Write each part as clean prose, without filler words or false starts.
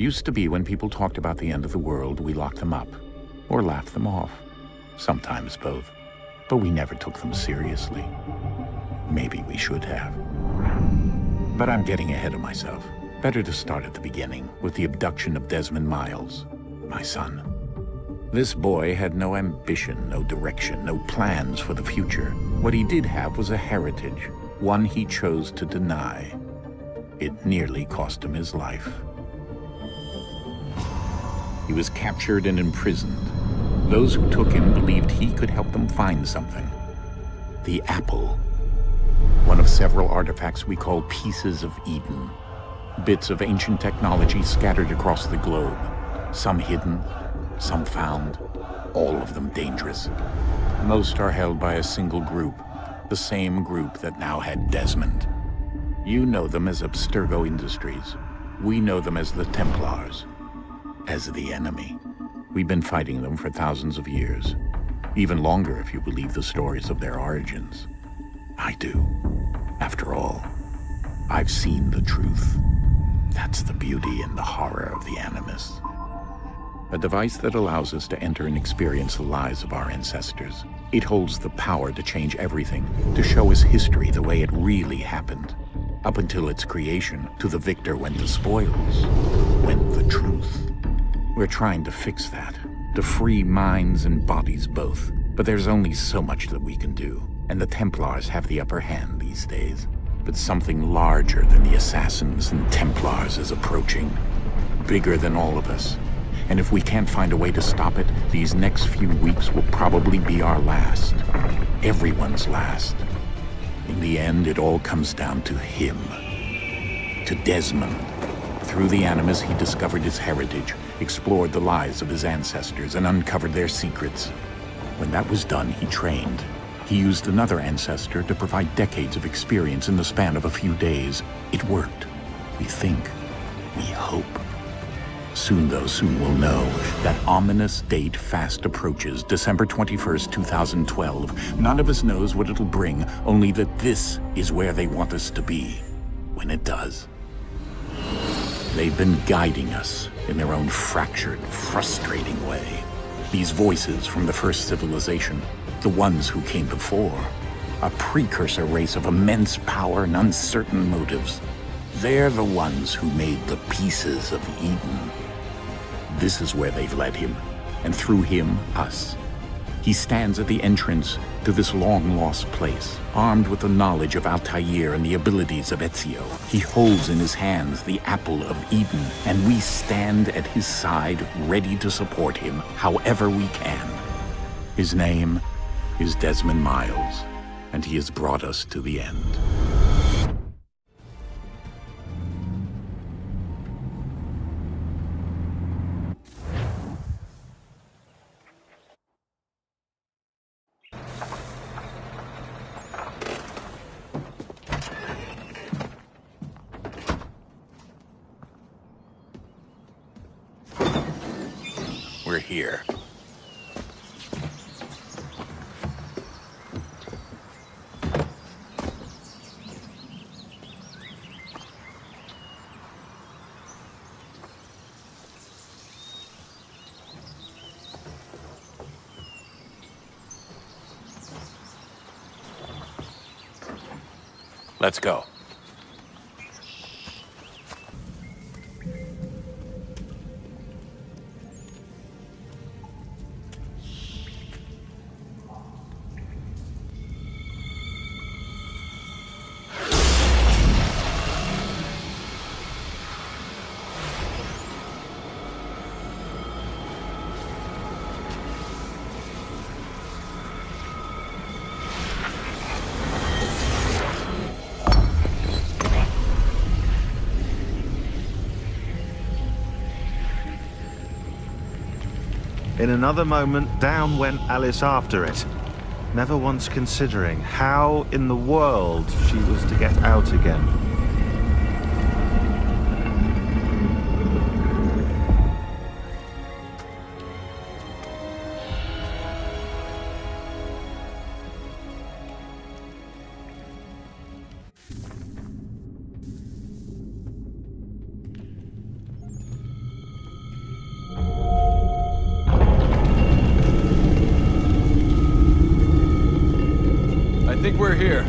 Used to be when people talked about the end of the world, we locked them up, or laughed them off. Sometimes both. But we never took them seriously. Maybe we should have. But I'm getting ahead of myself. Better to start at the beginning, with the abduction of Desmond Miles, my son. This boy had no ambition, no direction, no plans for the future. What he did have was a heritage, one he chose to deny. It nearly cost him his life. He was captured and imprisoned. Those who took him believed he could help them find something. The apple. One of several artifacts we call Pieces of Eden. Bits of ancient technology scattered across the globe. Some hidden, some found, all of them dangerous. Most are held by a single group, the same group that now had Desmond. You know them as Abstergo Industries. We know them as the Templars, as the enemy. We've been fighting them for thousands of years, even longer if you believe the stories of their origins. I do. After all, I've seen the truth. That's the beauty and the horror of the Animus. A device that allows us to enter and experience the lives of our ancestors. It holds the power to change everything, to show us history the way it really happened. Up until its creation, to the victor went the spoils, went the truth. We're trying to fix that, to free minds and bodies both. But there's only so much that we can do, and the Templars have the upper hand these days. But something larger than the Assassins and Templars is approaching, bigger than all of us. And if we can't find a way to stop it, these next few weeks will probably be our last. Everyone's last. In the end, it all comes down to him. To Desmond. Through the Animus, he discovered his heritage, explored the lives of his ancestors, and uncovered their secrets. When that was done, he trained. He used another ancestor to provide decades of experience in the span of a few days. It worked. We think. We hope. Soon, though, soon we'll know. That ominous date fast approaches, December 21st, 2012. None of us knows what it'll bring, only that this is where they want us to be, when it does. They've been guiding us in their own fractured, frustrating way. These voices from the first civilization, the ones who came before, a precursor race of immense power and uncertain motives. They're the ones who made the Pieces of Eden. This is where they've led him, and through him, us. He stands at the entrance to this long-lost place, armed with the knowledge of Altair and the abilities of Ezio. He holds in his hands the Apple of Eden, and we stand at his side, ready to support him however we can. His name is Desmond Miles, and he has brought us to the end. We're here. Let's go. In another moment, down went Alice after it, never once considering how in the world she was to get out again. we're here.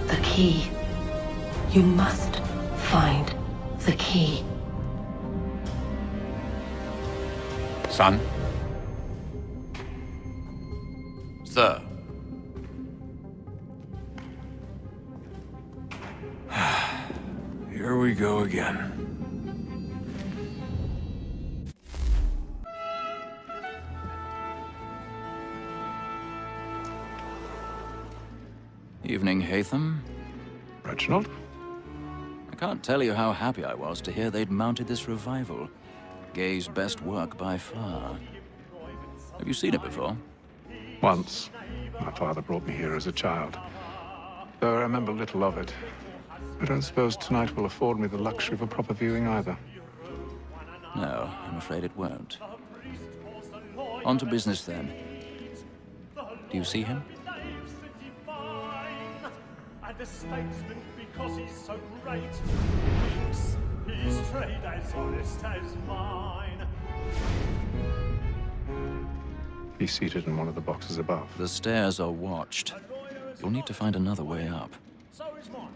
The key. You must find the key. Son? Sir. Here we go again. Evening, Haytham. Reginald? I can't tell you how happy I was to hear they'd mounted this revival. Gay's best work by far. Have you seen it before? Once. My father brought me here as a child. Though I remember little of it. I don't suppose tonight will afford me the luxury of a proper viewing either. No, I'm afraid it won't. On to business then. Do you see him? The statesman, because he's so great, thinks his trade as honest as mine. He's seated in one of the boxes above. The stairs are watched. You'll need to find another way up. So is mine.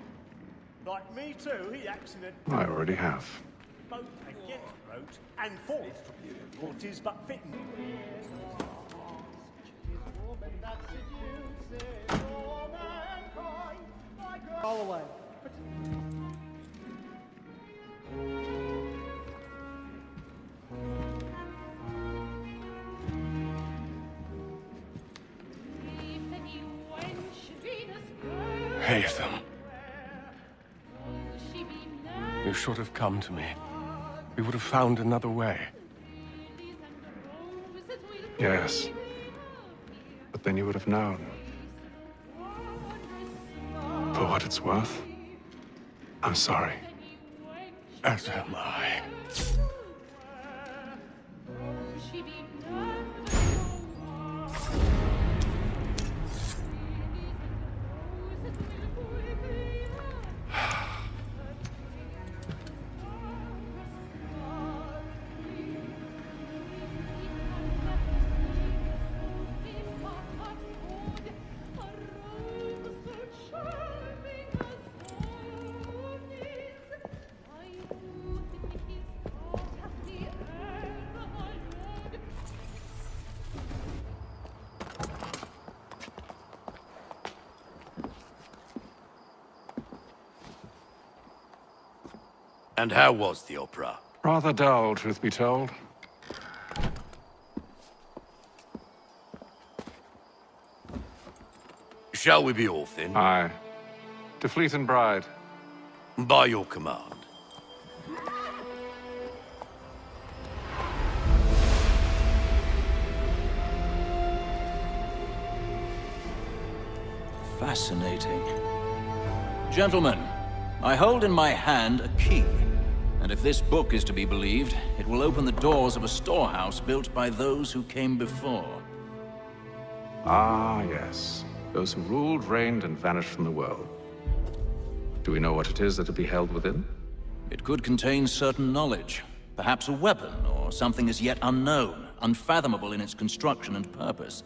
Like me too, he acts in a I already have. boat against rote and fought. What is but fitting. All away. Haytham. You should have come to me. We would have found another way. Yes. But then you would have known. For what it's worth, I'm sorry. As am I. And how was the opera? Rather dull, truth be told. Shall we be off then? Aye. To Fleet and Bride. By your command. Fascinating. Gentlemen, I hold in my hand a key. And if this book is to be believed, it will open the doors of a storehouse built by those who came before. Ah, yes. Those who ruled, reigned, and vanished from the world. Do we know what it is that will be held within? It could contain certain knowledge. Perhaps a weapon, or something as yet unknown, unfathomable in its construction and purpose.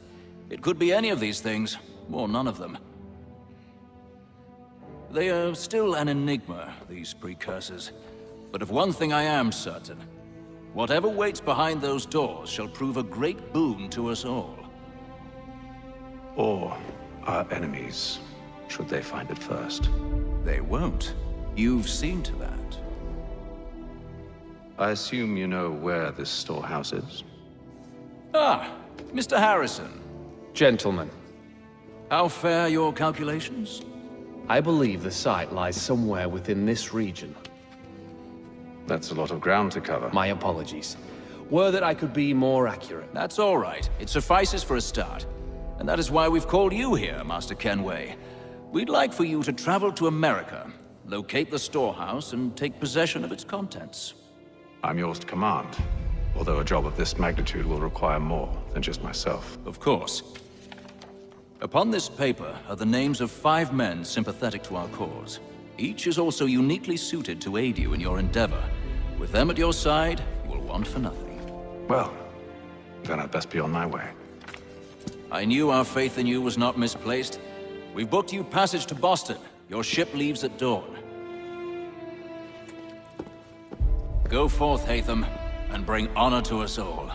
It could be any of these things, or none of them. They are still an enigma, these precursors. But of one thing I am certain. Whatever waits behind those doors shall prove a great boon to us all. Or our enemies, should they find it first. They won't. You've seen to that. I assume you know where this storehouse is? Ah, Mr. Harrison. Gentlemen, How fare your calculations? I believe the site lies somewhere within this region. That's a lot of ground to cover. My apologies. Were that I could be more accurate. That's all right. It suffices for a start. And that is why we've called you here, Master Kenway. We'd like for you to travel to America, locate the storehouse, and take possession of its contents. I'm yours to command, although a job of this magnitude will require more than just myself. Of course. Upon this paper are the names of 5 men sympathetic to our cause. Each is also uniquely suited to aid you in your endeavor. With them at your side, you will want for nothing. Well, then I'd best be on my way. I knew our faith in you was not misplaced. We've booked you passage to Boston. Your ship leaves at dawn. Go forth, Hatham, and bring honor to us all.